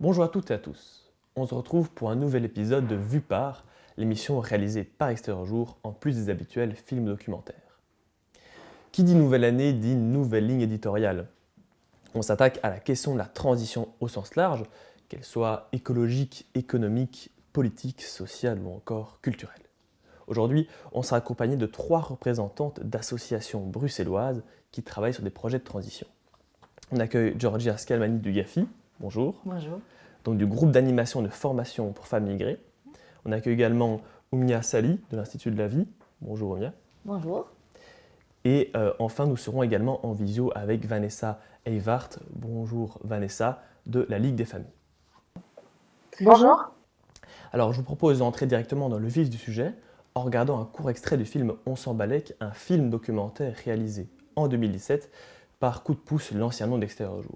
Bonjour à toutes et à tous. On se retrouve pour un nouvel épisode de Vue par, l'émission réalisée par Extérieur Jour en plus des habituels films documentaires. Qui dit nouvelle année dit nouvelle ligne éditoriale. On s'attaque à la question de la transition au sens large, qu'elle soit écologique, économique, politique, sociale ou encore culturelle. Aujourd'hui, on sera accompagné de 3 représentantes d'associations bruxelloises qui travaillent sur des projets de transition. On accueille Georgia Scalmani du GAFI. Bonjour. Bonjour. Donc du groupe d'animation et de formation pour femmes migrées. On accueille également Oumia Sali de l'Institut de la Vie. Bonjour Oumia. Bonjour. Et enfin, nous serons également en visio avec Vanessa Eyvart. Bonjour Vanessa, de la Ligue des familles. Bonjour. Alors je vous propose d'entrer directement dans le vif du sujet en regardant un court extrait du film On s'en balèque, un film documentaire réalisé en 2017 par Coup de pouce, l'ancien nom d'Extérieur Jour.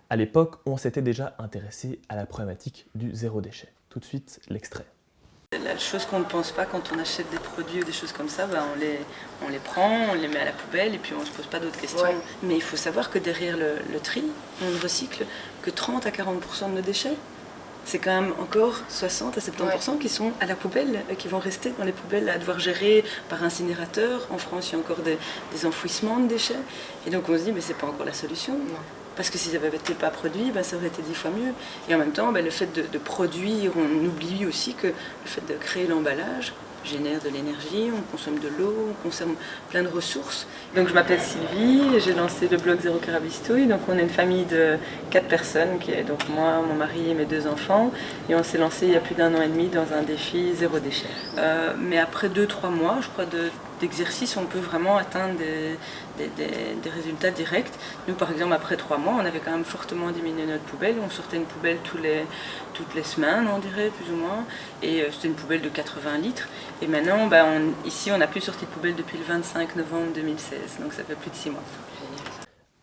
À l'époque, on s'était déjà intéressé à la problématique du zéro déchet. Tout de suite, l'extrait. La chose qu'on ne pense pas quand on achète des produits ou des choses comme ça, on les prend, on les met à la poubelle et puis on ne se pose pas d'autres questions. Ouais. Mais il faut savoir que derrière le tri, on ne recycle que 30 à 40% de nos déchets. C'est quand même encore 60 à 70% qui sont à la poubelle, qui vont rester dans les poubelles à devoir gérer par incinérateur. En France, il y a encore des enfouissements de déchets. Et donc on se dit, mais c'est pas encore la solution. Non. Parce que si ça n'avait été pas produit, ça aurait été 10 fois mieux. Et en même temps, le fait de produire, on oublie aussi que le fait de créer l'emballage génère de l'énergie, on consomme de l'eau, on consomme plein de ressources. Donc je m'appelle Sylvie, j'ai lancé le blog Zéro Carabistouille. Donc on est une famille de 4 personnes, qui est donc moi, mon mari et mes 2 enfants. Et on s'est lancé il y a plus d'1 an et demi dans un défi zéro déchet. Mais après 2-3 mois, je crois, d'exercice, on peut vraiment atteindre des résultats directs. Nous, par exemple, après 3 mois, on avait quand même fortement diminué notre poubelle. On sortait une poubelle toutes les semaines, on dirait, plus ou moins. Et c'était une poubelle de 80 litres. Et maintenant, ici, on n'a plus sorti de poubelle depuis le 25 novembre 2016. Donc ça fait plus de 6 mois.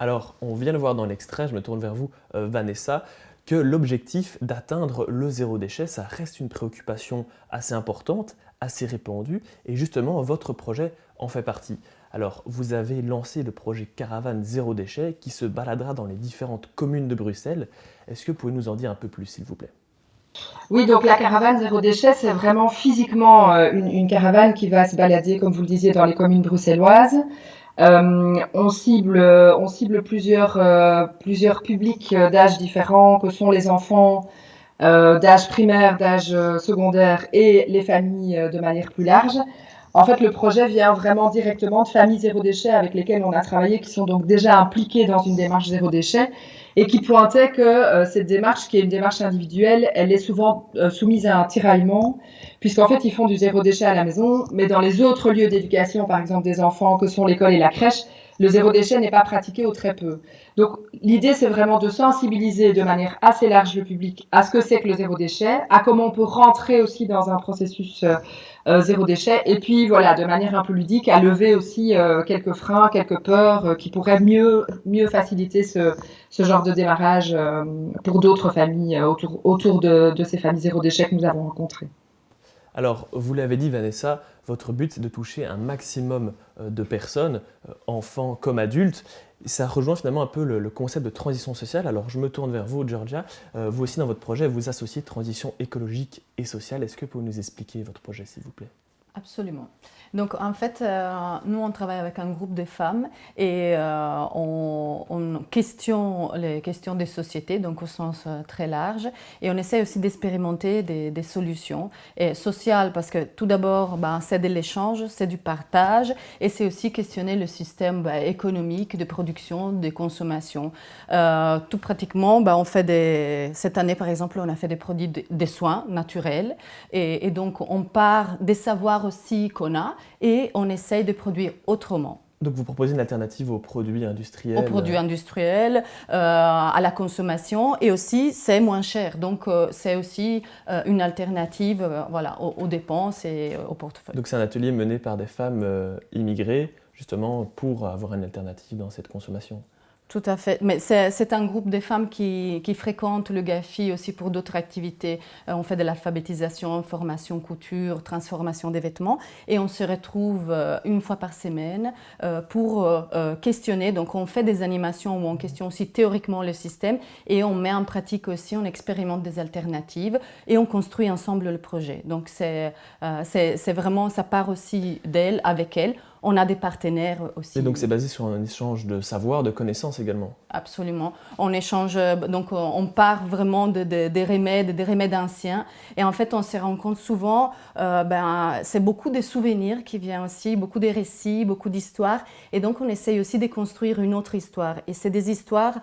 Alors, on vient de voir dans l'extrait, je me tourne vers vous, Vanessa, que l'objectif d'atteindre le zéro déchet, ça reste une préoccupation assez importante, assez répandue, et justement, votre projet en fait partie. Alors, vous avez lancé le projet Caravane Zéro Déchet qui se baladera dans les différentes communes de Bruxelles. Est-ce que vous pouvez nous en dire un peu plus, s'il vous plaît ? Oui, donc la caravane zéro déchet, c'est vraiment physiquement une caravane qui va se balader, comme vous le disiez, dans les communes bruxelloises. On cible plusieurs publics d'âges différents, que sont les enfants d'âge primaire, d'âge secondaire et les familles de manière plus large. En fait, le projet vient vraiment directement de familles zéro déchet avec lesquelles on a travaillé, qui sont donc déjà impliquées dans une démarche zéro déchet et qui pointaient que cette démarche, qui est une démarche individuelle, elle est souvent soumise à un tiraillement, puisqu'en fait, ils font du zéro déchet à la maison, mais dans les autres lieux d'éducation, par exemple des enfants, que sont l'école et la crèche, le zéro déchet n'est pas pratiqué ou très peu. Donc, l'idée, c'est vraiment de sensibiliser de manière assez large le public à ce que c'est que le zéro déchet, à comment on peut rentrer aussi dans un processus zéro déchet, et puis voilà, de manière un peu ludique, à lever aussi quelques freins, quelques peurs qui pourraient mieux faciliter ce genre de démarrage pour d'autres familles autour de ces familles zéro déchet que nous avons rencontrées. Alors, vous l'avez dit Vanessa, votre but c'est de toucher un maximum de personnes, enfants comme adultes. Ça rejoint finalement un peu le concept de transition sociale. Alors, je me tourne vers vous, Georgia. Vous aussi, dans votre projet, vous associez transition écologique et sociale. Est-ce que vous pouvez nous expliquer votre projet, s'il vous plaît ? Absolument. Donc en fait, nous on travaille avec un groupe de femmes et on questionne les questions des sociétés, donc au sens très large, et on essaie aussi d'expérimenter des solutions et sociales parce que tout d'abord, c'est de l'échange, c'est du partage et c'est aussi questionner le système économique de production, de consommation. Tout pratiquement, on fait cette année par exemple, on a fait des produits des soins naturels et donc on part des savoirs aussi qu'on a et on essaye de produire autrement. Donc vous proposez une alternative aux produits industriels. Aux produits industriels, à la consommation et aussi c'est moins cher. Donc c'est aussi une alternative aux dépenses et au portefeuille. Donc c'est un atelier mené par des femmes immigrées justement pour avoir une alternative dans cette consommation. Tout à fait. Mais c'est un groupe de femmes qui fréquentent le GAFI aussi pour d'autres activités. On fait de l'alphabétisation, formation, couture, transformation des vêtements. Et on se retrouve une fois par semaine pour questionner. Donc on fait des animations où on questionne aussi théoriquement le système et on met en pratique aussi, on expérimente des alternatives et on construit ensemble le projet. Donc c'est vraiment, ça part aussi d'elle, avec elle. On a des partenaires aussi. Et donc c'est basé sur un échange de savoir, de connaissances également. Absolument. On échange, donc on part vraiment des remèdes anciens. Et en fait, on se rend compte souvent, c'est beaucoup de souvenirs qui viennent aussi, beaucoup de récits, beaucoup d'histoires. Et donc on essaye aussi de construire une autre histoire. Et c'est des histoires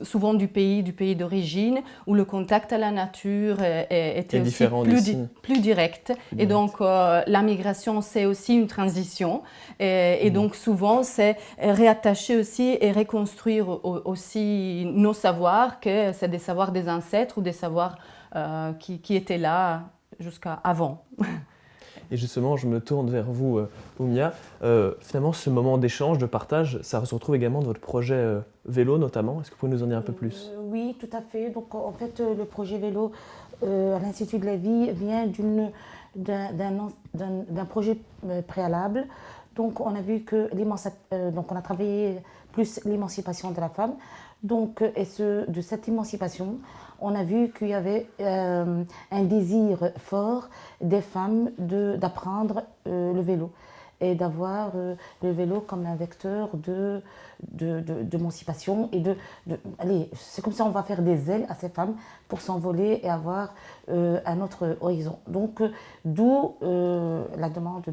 souvent du pays d'origine, où le contact à la nature était aussi plus direct. Et donc la migration, c'est aussi une transition. Et donc souvent, c'est réattacher aussi et reconstruire aussi nos savoirs, que c'est des savoirs des ancêtres ou des savoirs qui étaient là jusqu'à avant. Et justement, je me tourne vers vous, Oumia. Finalement, ce moment d'échange, de partage, ça se retrouve également dans votre projet vélo notamment. Est-ce que vous pouvez nous en dire un peu plus? Oui, tout à fait. Donc en fait, le projet vélo à l'Institut de la vie vient d'un projet préalable. Donc on a vu que donc on a travaillé plus l'émancipation de la femme. Donc de cette émancipation, on a vu qu'il y avait un désir fort des femmes d'apprendre le vélo et d'avoir le vélo comme un vecteur d'émancipation et allez, c'est comme ça on va faire des ailes à ces femmes pour s'envoler et avoir un autre horizon. Donc d'où la demande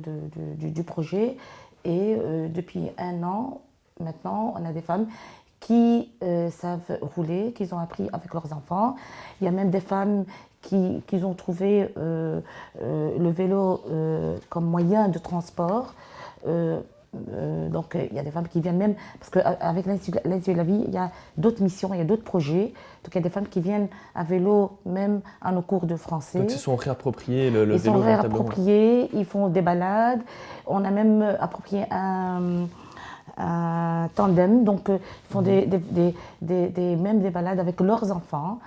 du projet et depuis 1 an maintenant on a des femmes qui savent rouler, qu'ils ont appris avec leurs enfants. Il y a même des femmes qui ont trouvé le vélo comme moyen de transport. Donc il y a des femmes qui viennent même, parce qu'avec l'Institut de la vie, il y a d'autres missions, il y a d'autres projets. Donc il y a des femmes qui viennent à vélo même à nos cours de français. Donc ils se sont réappropriés le vélo. Ils sont réappropriés, ils font des balades. On a même approprié un tandem, donc ils font même des balades avec leurs enfants.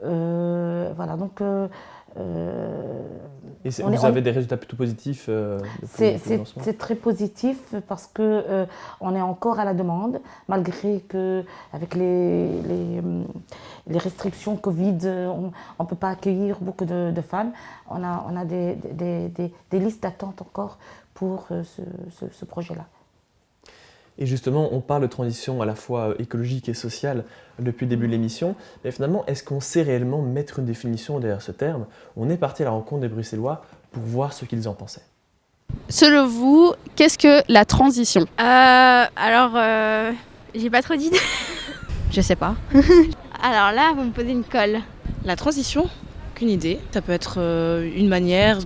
Voilà, donc... Et vous avez des résultats plutôt positifs c'est très positif parce qu'on est encore à la demande, malgré que avec les restrictions Covid, on ne peut pas accueillir beaucoup de femmes. On a des listes d'attente encore pour ce projet-là. Et justement, on parle de transition à la fois écologique et sociale depuis le début de l'émission, mais finalement, est-ce qu'on sait réellement mettre une définition derrière ce terme? On est parti à la rencontre des Bruxellois pour voir ce qu'ils en pensaient. Selon vous, qu'est-ce que la transition? J'ai pas trop d'idées. Je sais pas. Alors là, vous me posez une colle. La transition, aucune idée. Ça peut être une manière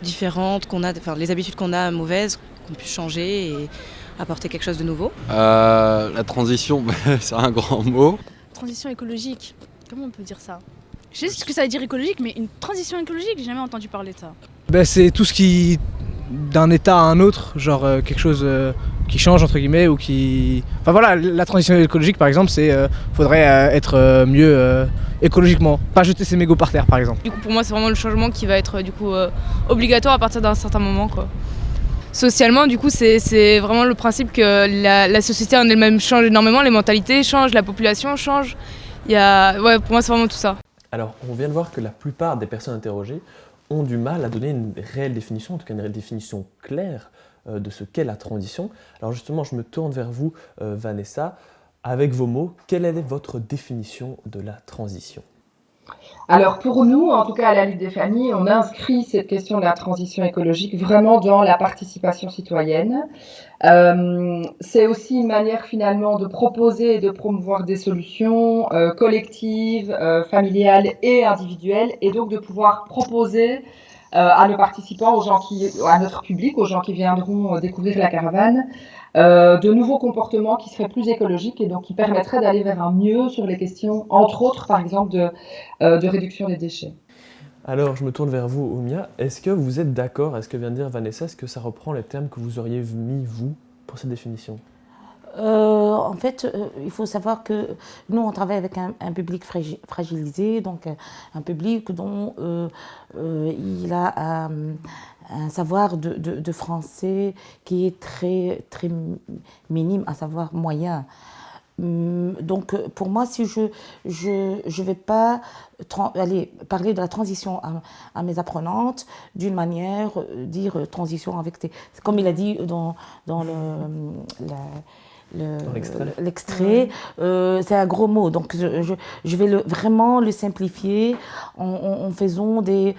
différente qu'on a, les habitudes qu'on a mauvaises, qu'on puisse changer et apporter quelque chose de nouveau. La transition, c'est un grand mot. Transition écologique, comment on peut dire ça? Je sais ce que ça veut dire écologique, mais une transition écologique, j'ai jamais entendu parler de ça. C'est tout ce qui, d'un état à un autre, genre quelque chose qui change entre guillemets ou qui... Enfin voilà, la transition écologique par exemple, faudrait être mieux écologiquement, pas jeter ses mégots par terre par exemple. Du coup pour moi c'est vraiment le changement qui va être obligatoire à partir d'un certain moment quoi. Socialement, du coup, c'est vraiment le principe que la société en elle-même change énormément, les mentalités changent, la population change. Pour moi, c'est vraiment tout ça. Alors, on vient de voir que la plupart des personnes interrogées ont du mal à donner une réelle définition, en tout cas une définition claire de ce qu'est la transition. Alors justement, je me tourne vers vous, Vanessa. Avec vos mots, quelle est votre définition de la transition ? Alors pour nous, en tout cas à la Lutte des familles, on inscrit cette question de la transition écologique vraiment dans la participation citoyenne. C'est aussi une manière finalement de proposer et de promouvoir des solutions collectives, familiales et individuelles, et donc de pouvoir proposer à nos participants, à notre public, aux gens qui viendront découvrir la caravane, de nouveaux comportements qui seraient plus écologiques et donc qui permettraient d'aller vers un mieux sur les questions, entre autres, par exemple, de réduction des déchets. Alors, je me tourne vers vous, Oumia. Est-ce que vous êtes d'accord avec ce que vient de dire Vanessa? Est-ce que ça reprend les termes que vous auriez mis, vous, pour cette définition? En fait, il faut savoir que nous, on travaille avec un public fragilisé, donc un public dont il a un savoir de français qui est très, très minime, à savoir moyen. Donc, pour moi, si je vais pas parler de la transition à mes apprenantes d'une manière, dire transition avec comme il a dit dans l'extrait, c'est un gros mot, donc je vais vraiment le simplifier en faisant des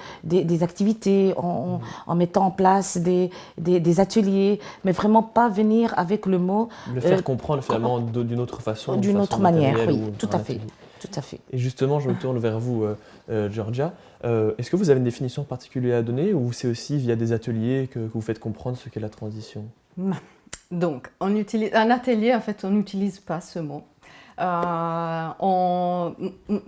activités, en mettant en place des ateliers, mais vraiment pas venir avec le mot. Le faire comprendre finalement d'une autre façon. D'une autre manière, oui, tout à fait. Tout à fait. Et justement, je me tourne vers vous, Georgia. Est-ce que vous avez une définition particulière à donner ou c'est aussi via des ateliers que vous faites comprendre ce qu'est la transition ? Donc, un atelier, en fait, on n'utilise pas ce mot.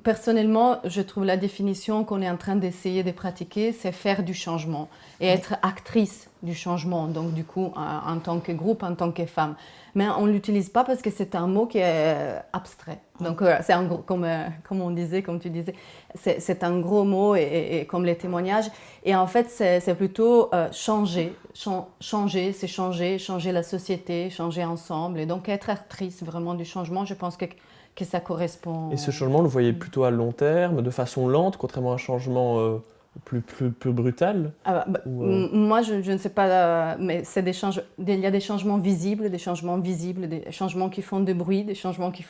Personnellement, je trouve la définition qu'on est en train d'essayer de pratiquer, c'est faire du changement et être actrice du changement, donc du coup, en tant que groupe, en tant que femme. Mais on ne l'utilise pas parce que c'est un mot qui est abstrait. Donc, c'est comme on disait, comme tu disais, c'est un gros mot et comme les témoignages. Et en fait, c'est plutôt changer, c'est changer la société, changer ensemble. Et donc, être actrice vraiment du changement, je pense que ça correspond. Et ce changement, vous le voyez plutôt à long terme, de façon lente, contrairement à un changement plus brutal Moi, je ne sais pas, mais il y a des changements visibles, des changements qui font du bruit, des changements qui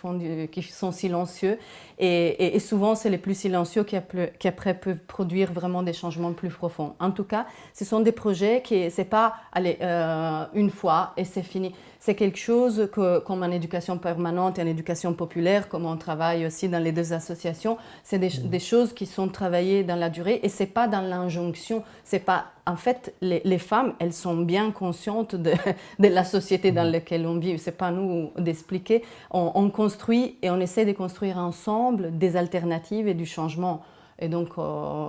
sont silencieux. Et souvent, c'est les plus silencieux qui après peuvent produire vraiment des changements plus profonds. En tout cas, ce sont des projets qui, c'est pas une fois et c'est fini. C'est quelque chose comme en éducation permanente et en éducation populaire, comme on travaille aussi dans les deux associations, c'est des choses qui sont travaillées dans la durée et c'est pas dans l'injonction. C'est pas, en fait, les femmes, elles sont bien conscientes de la société dans laquelle on vit. C'est pas nous d'expliquer. On construit et on essaie de construire ensemble des alternatives et du changement. Et donc,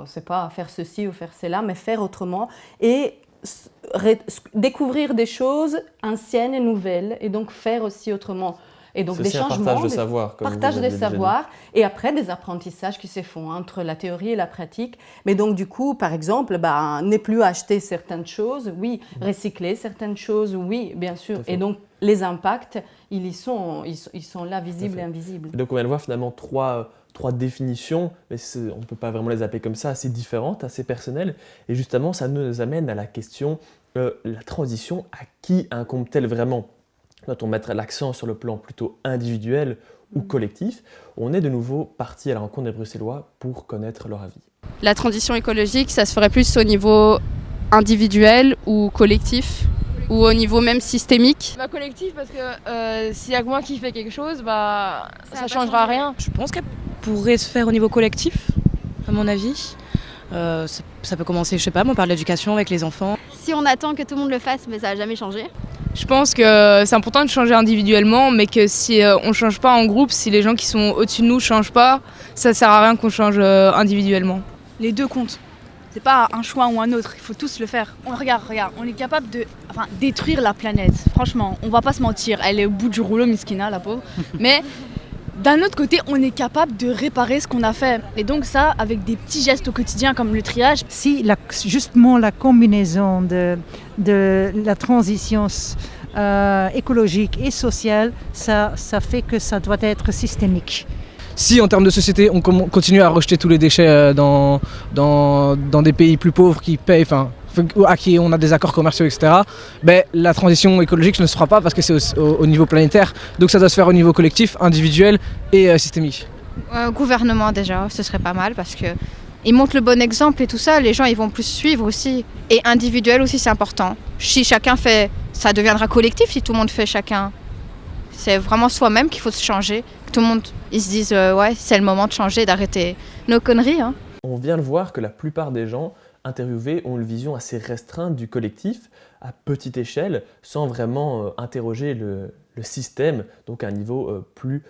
c'est pas faire ceci ou faire cela, mais faire autrement et découvrir des choses anciennes et nouvelles et donc faire aussi autrement. Et donc des changements, partage de savoir, partage des savoirs et après des apprentissages qui se font entre la théorie et la pratique. Mais donc du coup, par exemple, ne plus acheter certaines choses, oui, recycler certaines choses, oui, bien sûr. Et donc les impacts, ils sont là, visibles et invisibles. Et donc on vient de voir finalement trois définitions, mais on ne peut pas vraiment les appeler comme ça, assez différentes, assez personnelles. Et justement, ça nous amène à la question, la transition, à qui incombe-t-elle vraiment ? Doit-on mettre l'accent sur le plan plutôt individuel ou collectif ? On est de nouveau parti à la rencontre des Bruxellois pour connaître leur avis. La transition écologique, ça se ferait plus au niveau individuel ou collectif ? Ou au niveau même systémique ? Collectif, parce que s'il y a que moi qui fais quelque chose, ça changera rien. Je pense qu'elle pourrait se faire au niveau collectif, à mon avis. Ça peut commencer, je sais pas, moi, par l'éducation avec les enfants. Si on attend que tout le monde le fasse, mais ça va jamais changer. Je pense que c'est important de changer individuellement, mais que si on change pas en groupe, si les gens qui sont au-dessus de nous changent pas, ça sert à rien qu'on change individuellement. Les deux comptent. C'est pas un choix ou un autre, il faut tous le faire. Regarde, on est capable de détruire la planète. Franchement, on va pas se mentir, elle est au bout du rouleau, Miskina, la pauvre. Mais d'un autre côté, on est capable de réparer ce qu'on a fait. Et donc ça, avec des petits gestes au quotidien comme le triage. Si justement la combinaison de la transition écologique et sociale, ça fait que ça doit être systémique. Si en termes de société, on continue à rejeter tous les déchets dans des pays plus pauvres qui payent, à qui on a des accords commerciaux, etc., la transition écologique ne se fera pas parce que c'est au niveau planétaire. Donc ça doit se faire au niveau collectif, individuel et systémique. Gouvernement déjà, ce serait pas mal parce qu'ils montrent le bon exemple et tout ça, les gens ils vont plus suivre aussi. Et individuel aussi c'est important. Si chacun fait, ça deviendra collectif si tout le monde fait chacun. C'est vraiment soi-même qu'il faut se changer. Tout le monde, ils se disent ouais, c'est le moment de changer, d'arrêter nos conneries. Hein. On vient de voir que la plupart des gens interviewés ont une vision assez restreinte du collectif, à petite échelle, sans vraiment interroger le système, donc à un niveau plus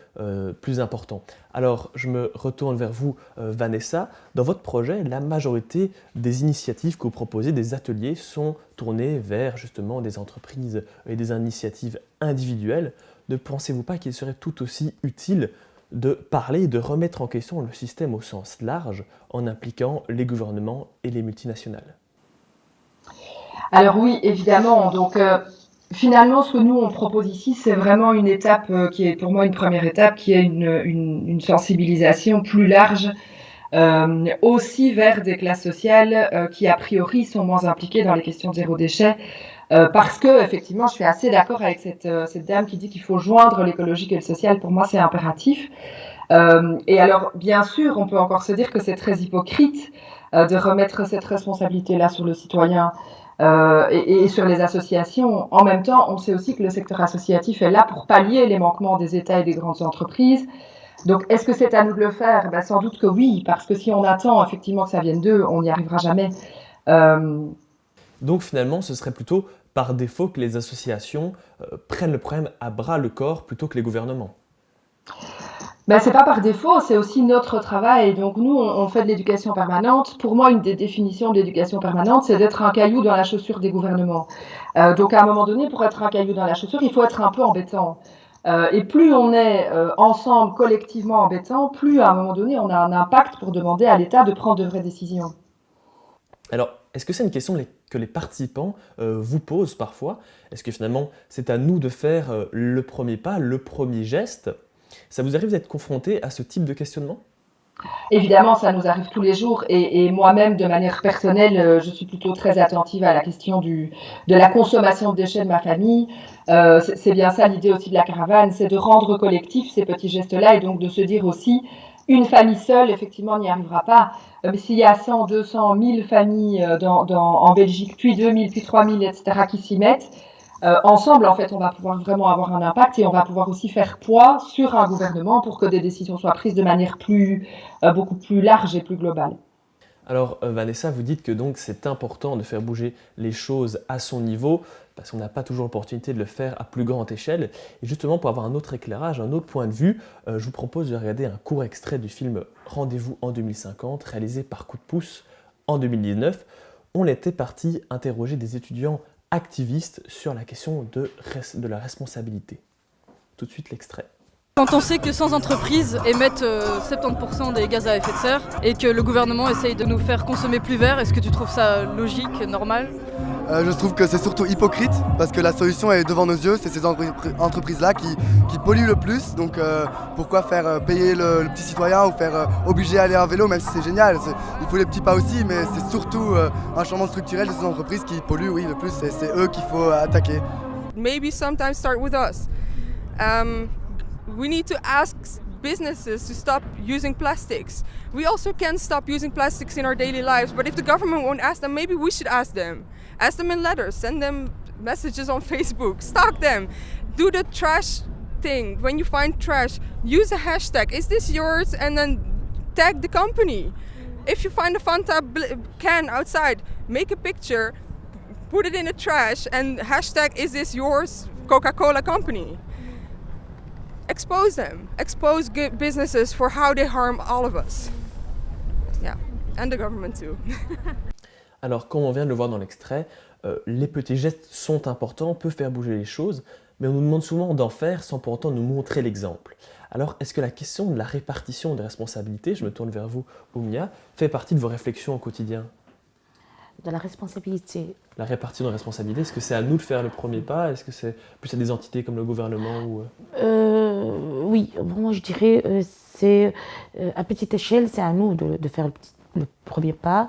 important. Alors, je me retourne vers vous, Vanessa. Dans votre projet, la majorité des initiatives que vous proposez, des ateliers, sont tournées vers justement des entreprises et des initiatives individuelles. ne pensez-vous pas qu'il serait tout aussi utile de parler et de remettre en question le système au sens large en impliquant les gouvernements et les multinationales? Alors oui, évidemment. Donc finalement, ce que nous on propose ici, c'est vraiment une étape qui est pour moi une première étape, qui est une sensibilisation plus large, aussi vers des classes sociales qui a priori sont moins impliquées dans les questions de zéro déchet. Parce que effectivement, je suis assez d'accord avec cette dame qui dit qu'il faut joindre l'écologique et le social. Pour moi, c'est impératif. Et alors, bien sûr, on peut encore se dire que c'est très hypocrite de remettre cette responsabilité-là sur le citoyen et sur les associations. En même temps, on sait aussi que le secteur associatif est là pour pallier les manquements des États et des grandes entreprises. Donc, est-ce que c'est à nous de le faire? Ben, sans doute que oui, parce que si on attend effectivement que ça vienne d'eux, on n'y arrivera jamais. Donc finalement, ce serait plutôt par défaut que les associations prennent le problème à bras le corps plutôt que les gouvernements. Ben, c'est pas par défaut, c'est aussi notre travail. Donc nous, on fait de l'éducation permanente. Pour moi, une des définitions de l'éducation permanente, c'est d'être un caillou dans la chaussure des gouvernements. Donc à un moment donné, pour être un caillou dans la chaussure, il faut être un peu embêtant. Et plus on est ensemble, collectivement embêtant, plus à un moment donné, on a un impact pour demander à l'État de prendre de vraies décisions. Alors, est-ce que c'est une question que les participants vous posent parfois? Est-ce que finalement, c'est à nous de faire le premier pas, le premier geste? Ça vous arrive d'être confronté à ce type de questionnement? Évidemment, ça nous arrive tous les jours et moi-même, de manière personnelle, je suis plutôt très attentive à la question de la consommation de déchets de ma famille. C'est bien ça l'idée aussi de la caravane, c'est de rendre collectif ces petits gestes-là et donc de se dire aussi, une famille seule, effectivement, n'y arrivera pas. Mais s'il y a 100, 200, 1000 familles en Belgique, puis 2000, puis 3000, etc., qui s'y mettent, ensemble, en fait, on va pouvoir vraiment avoir un impact et on va pouvoir aussi faire poids sur un gouvernement pour que des décisions soient prises de manière beaucoup plus large et plus globale. Alors Vanessa, vous dites que donc c'est important de faire bouger les choses à son niveau parce qu'on n'a pas toujours l'opportunité de le faire à plus grande échelle. Et justement, pour avoir un autre éclairage, un autre point de vue, je vous propose de regarder un court extrait du film Rendez-vous en 2050, réalisé par Coup de pouce en 2019. On était parti interroger des étudiants activistes sur la question de la responsabilité. Tout de suite l'extrait. Quand on sait que 100 entreprises émettent 70% des gaz à effet de serre et que le gouvernement essaye de nous faire consommer plus vert, est-ce que tu trouves ça logique, normal ? Je trouve que c'est surtout hypocrite parce que la solution est devant nos yeux, c'est ces entreprises-là qui polluent le plus. Donc pourquoi faire payer le petit citoyen ou faire obliger à aller à vélo, même si c'est génial. Il faut les petits pas aussi, mais c'est surtout un changement structurel de ces entreprises qui polluent le plus et c'est eux qu'il faut attaquer. Maybe sometimes start with us. We need to ask businesses to stop using plastics. We also can stop using plastics in our daily lives, but if the government won't ask them, maybe we should ask them. Ask them in letters, send them messages on Facebook, stalk them, do the trash thing. When you find trash, use a hashtag, is this yours? And then tag the company. If you find a Fanta can outside, make a picture, put it in the trash and hashtag, is this yours, Coca-Cola company. Expose them, expose good businesses for how they harm all of us. Yeah, and the government too. Alors, comme on vient de le voir dans l'extrait, les petits gestes sont importants, peuvent faire bouger les choses, mais on nous demande souvent d'en faire sans pour autant nous montrer l'exemple. Alors, est-ce que la question de la répartition des responsabilités, je me tourne vers vous, Oumia, fait partie de vos réflexions au quotidien? De la responsabilité. La répartition de responsabilités, est-ce que c'est à nous de faire le premier pas? Est-ce que c'est plus à des entités comme le gouvernement ou... Oui, moi je dirais c'est à petite échelle, c'est à nous de faire le premier pas.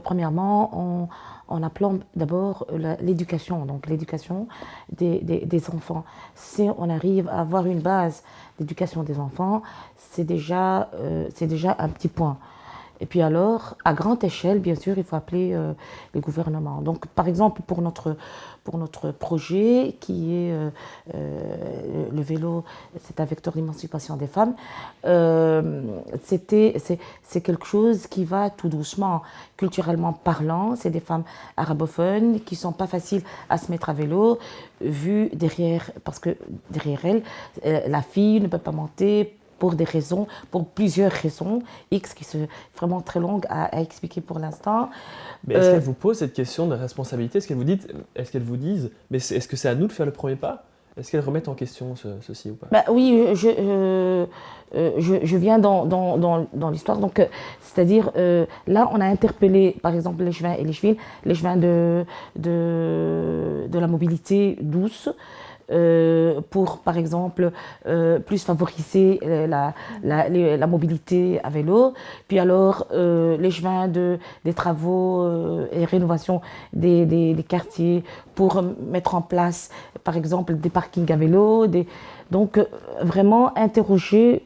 Premièrement, en appelant d'abord l'éducation, donc l'éducation des enfants. Si on arrive à avoir une base d'éducation des enfants, c'est déjà un petit point. Et puis alors, à grande échelle, bien sûr, il faut appeler les gouvernements. Donc, par exemple, pour notre projet, qui est le vélo, c'est un vecteur d'émancipation des femmes, c'est quelque chose qui va tout doucement, culturellement parlant. C'est des femmes arabophones qui ne sont pas faciles à se mettre à vélo, vu derrière, parce que derrière elles, la fille ne peut pas monter, pour plusieurs raisons, X qui sont vraiment très longues à expliquer pour l'instant. Mais est-ce qu'elles vous posent cette question de responsabilité? Est-ce qu'elles vous disent, mais est-ce que c'est à nous de faire le premier pas? Est-ce qu'elles remettent en question ceci ou pas? Bah, oui, je viens dans l'histoire. Donc, c'est-à-dire, là, on a interpellé, par exemple, l'échevin et l'échevine, l'échevin de la mobilité douce, pour, par exemple, plus favoriser la mobilité à vélo. Puis alors, l'échevin des travaux et rénovation des quartiers pour mettre en place, par exemple, des parkings à vélo. Donc, vraiment interroger.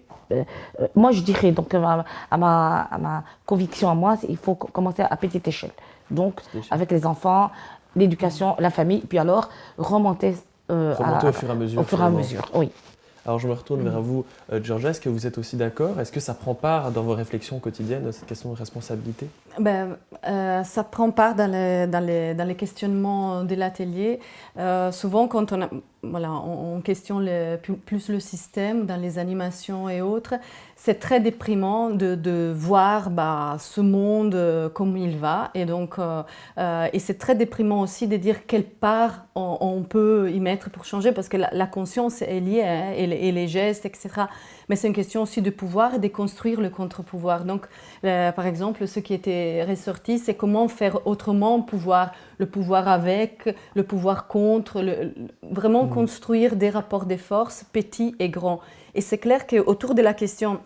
Moi, je dirais, donc, à ma conviction à moi, il faut commencer à petite échelle. Donc, avec les enfants, l'éducation, la famille, puis alors remonter au fur et à mesure. Au fur et à mesure, oui. Alors je me retourne vers vous, Georgia, est-ce que vous êtes aussi d'accord? Est-ce que ça prend part dans vos réflexions quotidiennes, cette question de responsabilité? Ça prend part dans les questionnements de l'atelier. Souvent, quand on questionne plus le système dans les animations et autres, c'est très déprimant de voir ce monde comme il va. Et donc, et c'est très déprimant aussi de dire quelle part on peut y mettre pour changer, parce que la conscience est liée, hein, et les gestes, etc. Mais c'est une question aussi de pouvoir et de construire le contre-pouvoir. Donc, par exemple, ce qui était ressorti, c'est comment faire autrement le pouvoir avec, le pouvoir contre, vraiment construire des rapports de force petits et grands. Et c'est clair qu'autour de la question,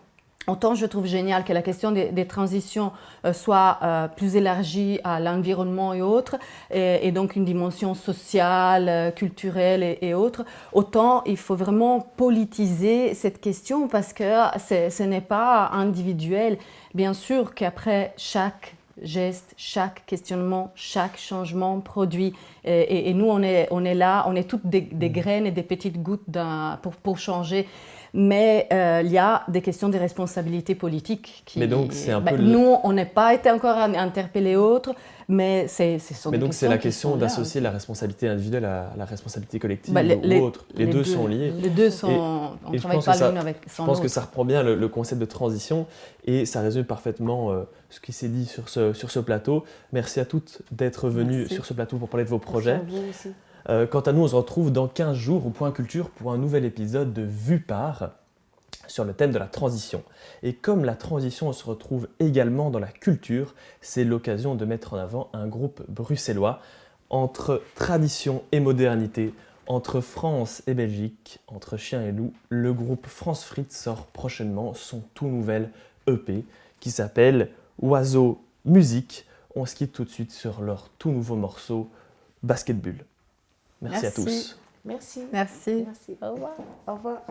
autant je trouve génial que la question des transitions soit plus élargie à l'environnement et autres, et donc une dimension sociale, culturelle et autres, autant il faut vraiment politiser cette question, parce que ce n'est pas individuel. Bien sûr qu'après chaque geste, chaque questionnement, chaque changement produit. Et nous, on est là, on est toutes des graines et des petites gouttes pour changer. Mais il y a des questions de responsabilité politique. Mais donc, c'est un peu nous, on n'a pas été encore interpellés autres, mais c'est sur Mais donc, c'est la question d'associer la responsabilité individuelle à la responsabilité collective ou autre. Les deux sont liés. Les deux sont... on ne travaille pas l'une avec sans l'autre. Je pense que ça reprend bien le concept de transition et ça résume parfaitement ce qui s'est dit sur ce plateau. Merci à toutes d'être venues sur ce plateau pour parler de vos projets. Quant à nous, on se retrouve dans 15 jours au Point Culture pour un nouvel épisode de Vue Par sur le thème de la transition. Et comme la transition se retrouve également dans la culture, c'est l'occasion de mettre en avant un groupe bruxellois entre tradition et modernité, entre France et Belgique, entre chien et loup. Le groupe France Frites sort prochainement son tout nouvel EP qui s'appelle Oiseau Musique. On se quitte tout de suite sur leur tout nouveau morceau Basketbull. Merci à tous. Merci. Merci. Merci. Au revoir. Au revoir.